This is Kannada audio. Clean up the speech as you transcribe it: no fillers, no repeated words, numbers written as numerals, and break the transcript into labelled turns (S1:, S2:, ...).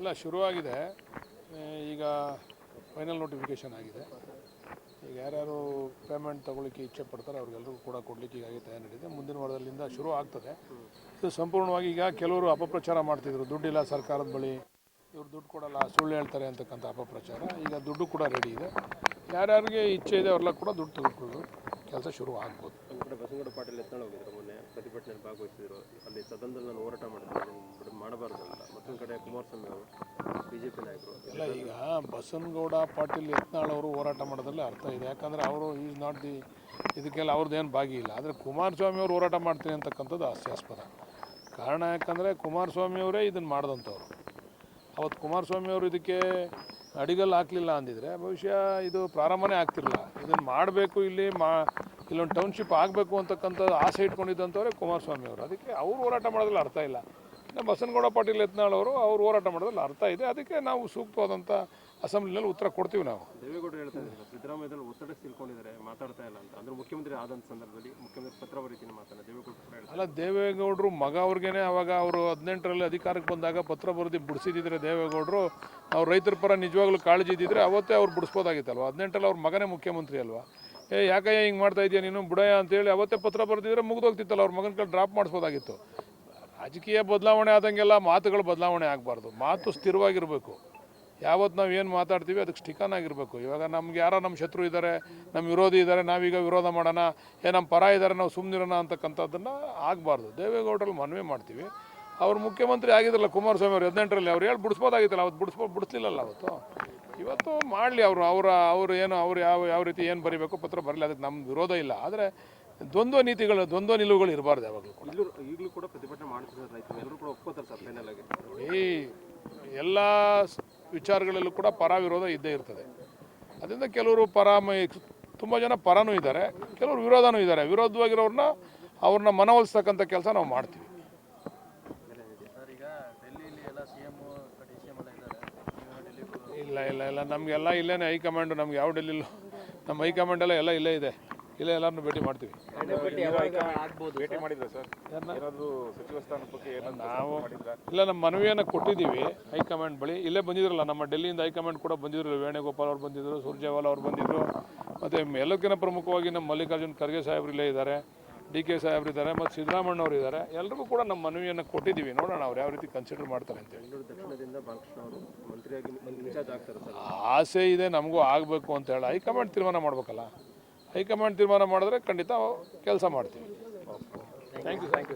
S1: ಇಲ್ಲ ಶುರುವಾಗಿದೆ. ಈಗ ಫೈನಲ್ ನೋಟಿಫಿಕೇಷನ್ ಆಗಿದೆ. ಈಗ ಯಾರ್ಯಾರು ಪೇಮೆಂಟ್ ತೊಗೊಳ್ಳಿಕ್ಕೆ ಇಚ್ಛೆ ಪಡ್ತಾರೆ ಅವ್ರಿಗೆಲ್ಲರಿಗೂ ಕೂಡ ಕೊಡಲಿಕ್ಕೆ ಈಗಾಗಲೇ ತಯಾರಿ ನಡೆದಿದೆ. ಮುಂದಿನ ವಾರದಲ್ಲಿಂದ ಶುರು ಆಗ್ತದೆ. ಇದು ಸಂಪೂರ್ಣವಾಗಿ ಈಗ ಕೆಲವರು ಅಪಪ್ರಚಾರ ಮಾಡ್ತಿದ್ರು, ದುಡ್ಡಿಲ್ಲ ಸರ್ಕಾರದ ಬಳಿ, ಇವ್ರು ದುಡ್ಡು ಕೊಡಲ್ಲ, ಸುಳ್ಳು ಹೇಳ್ತಾರೆ ಅಂತಕ್ಕಂಥ ಅಪಪ್ರಚಾರ. ಈಗ ದುಡ್ಡು ಕೂಡ ರೆಡಿ ಇದೆ. ಯಾರ್ಯಾರಿಗೆ ಇಚ್ಛೆ ಇದೆ ಅವರೆಲ್ಲ ಕೂಡ ದುಡ್ಡು ತೆಗೆದುಕೊಳ್ಳೋದು ಕೆಲಸ ಶುರು ಆಗ್ಬೋದು.
S2: ಒಂದು ಕಡೆ ಬಸನಗೌಡ ಪಾಟೀಲ್ ಎತ್ನಾಳ್ ಹೋಗಿದ್ರು, ಮೊನ್ನೆ ಪ್ರತಿಭಟನೆಯಲ್ಲಿ ಭಾಗವಹಿಸಿದ್ರು. ಅಲ್ಲಿ ಸದನದಲ್ಲಿ ನಾನು ಹೋರಾಟ ಮಾಡಿದ್ರು, ಮಾಡಬಾರ್ದು ಅಂತ. ಮತ್ತೊಂದು ಕಡೆ ಕುಮಾರಸ್ವಾಮಿ ಅವರು ಬಿಜೆಪಿ ನಾಯಕರು
S1: ಇಲ್ಲ, ಈಗ ಬಸನಗೌಡ ಪಾಟೀಲ್ ಯತ್ನಾಳ್ ಅವರು ಹೋರಾಟ ಮಾಡೋದ್ರಲ್ಲಿ ಅರ್ಥ ಇದೆ. ಯಾಕಂದರೆ ಅವರು ಈಸ್ ನಾಟ್ ದಿ ಇದಕ್ಕೆಲ್ಲ ಅವ್ರದ್ದೇನು ಭಾಗಿ ಇಲ್ಲ. ಆದರೆ ಕುಮಾರಸ್ವಾಮಿ ಅವರು ಹೋರಾಟ ಮಾಡ್ತೀನಿ ಅಂತಕ್ಕಂಥದ್ದು ಹಾಸ್ಯಾಸ್ಪದ. ಕಾರಣ ಯಾಕಂದರೆ ಕುಮಾರಸ್ವಾಮಿ ಅವರೇ ಇದನ್ನು ಮಾಡಿದಂಥವ್ರು. ಅವತ್ತು ಕುಮಾರಸ್ವಾಮಿ ಅವರು ಇದಕ್ಕೆ ಅಡಿಗಲ್ಲು ಹಾಕಲಿಲ್ಲ ಅಂದಿದ್ರೆ ಬಹುಶಃ ಇದು ಪ್ರಾರಂಭನೇ ಆಗ್ತಿರಲಿಲ್ಲ. ಇದನ್ನು ಮಾಡಬೇಕು, ಇಲ್ಲೊಂದು ಟೌನ್ಶಿಪ್ ಆಗಬೇಕು ಅಂತಕ್ಕಂಥದ್ದು ಆಸೆ ಇಟ್ಕೊಂಡಿದ್ದಂಥವ್ರೆ ಕುಮಾರಸ್ವಾಮಿ ಅವರು. ಅದಕ್ಕೆ ಅವ್ರು ಹೋರಾಟ ಮಾಡೋದ್ರಲ್ಲಿ ಅರ್ಥ ಇಲ್ಲ. ಇನ್ನು ಬಸನಗೌಡ ಪಾಟೀಲ್ ಯತ್ನಾಳ್ ಅವರು ಹೋರಾಟ ಮಾಡೋದ್ರಲ್ಲಿ ಅರ್ಥ ಇದೆ. ಅದಕ್ಕೆ ನಾವು ಸೂಕ್ತವಾದಂಥ ಅಸೆಂಬ್ಲಿನಲ್ಲಿ ಉತ್ತರ ಕೊಡ್ತೀವಿ. ನಾವು
S2: ದೇವೇಗೌಡರು ಹೇಳ್ತಾ ಇದ್ದಾರೆ ಸಿದ್ದರಾಮಯ್ಯದಲ್ಲಿ ಒತ್ತಡಕ್ಕೆ ತಿಳ್ಕೊಂಡಿದ್ದಾರೆ, ಮಾತಾಡ್ತಾ ಇಲ್ಲ ಅಂತ. ಅಂದರೆ ಮುಖ್ಯಮಂತ್ರಿ ಆದಂಥ ಸಂದರ್ಭದಲ್ಲಿ ಮುಖ್ಯಮಂತ್ರಿ ಪತ್ರ ಬರೀತೀನಿ ಮಾತಾಡ್ತಾರೆ ದೇವೇಗೌಡರು.
S1: ಅಲ್ಲ, ದೇವೇಗೌಡರು ಮಗ ಅವ್ರಿಗೇನೆ ಅವಾಗ ಅವರು 18ರಲ್ಲಿ ಅಧಿಕಾರಕ್ಕೆ ಬಂದಾಗ ಪತ್ರ ಬರೆದು ಬಿಡಿಸಿದ್ರೆ ದೇವೇಗೌಡರು ಅವ್ರು ರೈತರ ಪರ ನಿಜವಾಗ್ಲೂ ಕಾಳಜಿ ಇದ್ದಿದ್ರೆ ಅವತ್ತೇ ಅವ್ರು ಬಿಡಿಸ್ಬೋದಾಗಿತ್ತಲ್ವ. 18ರಲ್ಲಿ ಅವ್ರ ಮಗನೇ ಮುಖ್ಯಮಂತ್ರಿ ಅಲ್ವಾ. ಯಾಕಯ್ಯ ಹಿಂಗೆ ಮಾಡ್ತಾ ಇದೆಯಾ ನೀನು ಬುಡಯ್ಯ ಅಂತೇಳಿ ಅವತ್ತೇ ಪತ್ರ ಬರೆದಿದ್ರೆ ಮುಗಿದೋಗ್ತಿತ್ತಲ್ಲ. ಅವ್ರ ಮಗನ ಕಡೆ ಡ್ರಾಪ್ ಮಾಡಿಸ್ಬೋದಾಗಿತ್ತು. ರಾಜಕೀಯ ಬದಲಾವಣೆ ಆದಂಗೆಲ್ಲ ಮಾತುಗಳು ಬದಲಾವಣೆ ಆಗಬಾರ್ದು. ಮಾತು ಸ್ಥಿರವಾಗಿರಬೇಕು. ಯಾವತ್ತು ನಾವು ಏನು ಮಾತಾಡ್ತೀವಿ ಅದಕ್ಕೆ ಸ್ಟಿಕನ್ ಆಗಿರಬೇಕು. ಇವಾಗ ನಮ್ಗೆ ಯಾರೋ ನಮ್ಮ ಶತ್ರು ಇದ್ದಾರೆ, ನಮ್ಮ ವಿರೋಧಿ ಇದ್ದಾರೆ, ನಾವೀಗ ವಿರೋಧ ಮಾಡೋಣ, ನಮ್ಮ ಪರ ಇದ್ದಾರೆ ನಾವು ಸುಮ್ಮನಿರೋಣ ಅಂತಕ್ಕಂಥದ್ದನ್ನು ಆಗಬಾರ್ದು. ದೇವೇಗೌಡರಲ್ಲಿ ಮನವಿ ಮಾಡ್ತೀವಿ. ಅವ್ರು ಮುಖ್ಯಮಂತ್ರಿ ಆಗಿದ್ರಲ್ಲ ಕುಮಾರಸ್ವಾಮಿ ಅವರು 18ರಲ್ಲಿ, ಅವ್ರು ಹೇಳಿ ಬಿಡಿಸ್ಬೋದಾಗಿತ್ತಲ್ಲ. ಅವತ್ತು ಬಿಡಿಸ್ಲಿಲ್ಲಲ್ಲ ಅವತ್ತು. ಇವತ್ತು ಮಾಡಲಿ ಅವರು ಏನು ಯಾವ ರೀತಿ ಏನು ಬರೀಬೇಕು ಪತ್ರ ಬರಲಿ, ಅದಕ್ಕೆ ನಮ್ಮ ವಿರೋಧ ಇಲ್ಲ. ಆದರೆ ದ್ವಂದ್ವ ನಿಲುವುಗಳು ಇರಬಾರ್ದು ಯಾವಾಗಲೂ ಕೂಡ.
S2: ಈಗಲೂ ಕೂಡ ಪ್ರತಿಭಟನೆ ಮಾಡ್ತಿದ್ದಾರೆ ರೈತರು, ಎಲ್ಲರೂ ಕೂಡ ಒಪ್ಕೋತಾರೆ ಸರ್ ಫೈನಲ್ ಆಗಿ.
S1: ಈ ಎಲ್ಲ ವಿಚಾರಗಳಲ್ಲೂ ಕೂಡ ಪರ ವಿರೋಧ ಇದ್ದೇ ಇರ್ತದೆ. ಅದರಿಂದ ಕೆಲವರು ತುಂಬ ಜನ ಪರನೂ ಇದ್ದಾರೆ, ಕೆಲವರು ವಿರೋಧನೂ ಇದ್ದಾರೆ. ಅವ್ರನ್ನ ಮನವೊಲಿಸ್ತಕ್ಕಂಥ ಕೆಲಸ ನಾವು ಮಾಡ್ತೀವಿ. ಇಲ್ಲ ನಮಗೆಲ್ಲ ಇಲ್ಲೇ ಹೈಕಮಾಂಡು. ನಮ್ಗೆ ಯಾವ ಡೆಲ್ಲಿಲೂ ನಮ್ಮ ಹೈಕಮಾಂಡ್ ಎಲ್ಲ ಇಲ್ಲೇ ಇದೆ. ಎಲ್ಲರನ್ನೂ ಭೇಟಿ ಮಾಡ್ತೀವಿ.
S3: ಭೇಟಿ ಮಾಡಿದ್ರೆ ಸರ್ ಸಚಿವ ಸ್ಥಾನದ ಬಗ್ಗೆ
S1: ನಾವು ನಮ್ಮ ಮನವಿಯನ್ನು ಕೊಟ್ಟಿದ್ದೀವಿ ಹೈಕಮಾಂಡ್ ಬಳಿ. ಇಲ್ಲೇ ಬಂದಿದ್ರಲ್ಲ, ನಮ್ಮ ಡೆಲ್ಲಿಯಿಂದ ಹೈಕಮಾಂಡ್ ಕೂಡ ಬಂದಿದ್ರು. ವೇಣುಗೋಪಾಲ್ ಅವ್ರು ಬಂದಿದ್ದರು, ಸುರ್ಜೇವಾಲಾ ಅವ್ರು ಬಂದಿದ್ದರು. ಮತ್ತು ಎಲ್ಲಕ್ಕಿಂತ ಪ್ರಮುಖವಾಗಿ ನಮ್ಮ ಮಲ್ಲಿಕಾರ್ಜುನ್ ಖರ್ಗೆ ಸಾಹೇಬ್ರು ಇಲ್ಲೇ ಇದ್ದಾರೆ, DK ಸಾಹೇಬ್ರು ಇದ್ದಾರೆ, ಮತ್ತು ಸಿದ್ದರಾಮಣ್ಣವ್ರು ಇದ್ದಾರೆ. ಎಲ್ರಿಗೂ ಕೂಡ ನಮ್ಮ ಮನವಿಯನ್ನು ಕೊಟ್ಟಿದ್ದೀವಿ. ನೋಡೋಣ ಅವ್ರು ಯಾವ ರೀತಿ ಕನ್ಸಿಡರ್ ಮಾಡ್ತಾರೆ ಅಂತೇಳಿ. ಆಸೆ ಇದೆ ನಮಗೂ ಆಗಬೇಕು ಅಂತ ಹೇಳಿ. ಹೈಕಮಾಂಡ್ ತೀರ್ಮಾನ ಮಾಡಬೇಕಲ್ಲ. ಹೈಕಮಾಂಡ್ ತೀರ್ಮಾನ ಮಾಡಿದ್ರೆ ಖಂಡಿತ ಕೆಲಸ ಮಾಡ್ತೀವಿ. Thank you.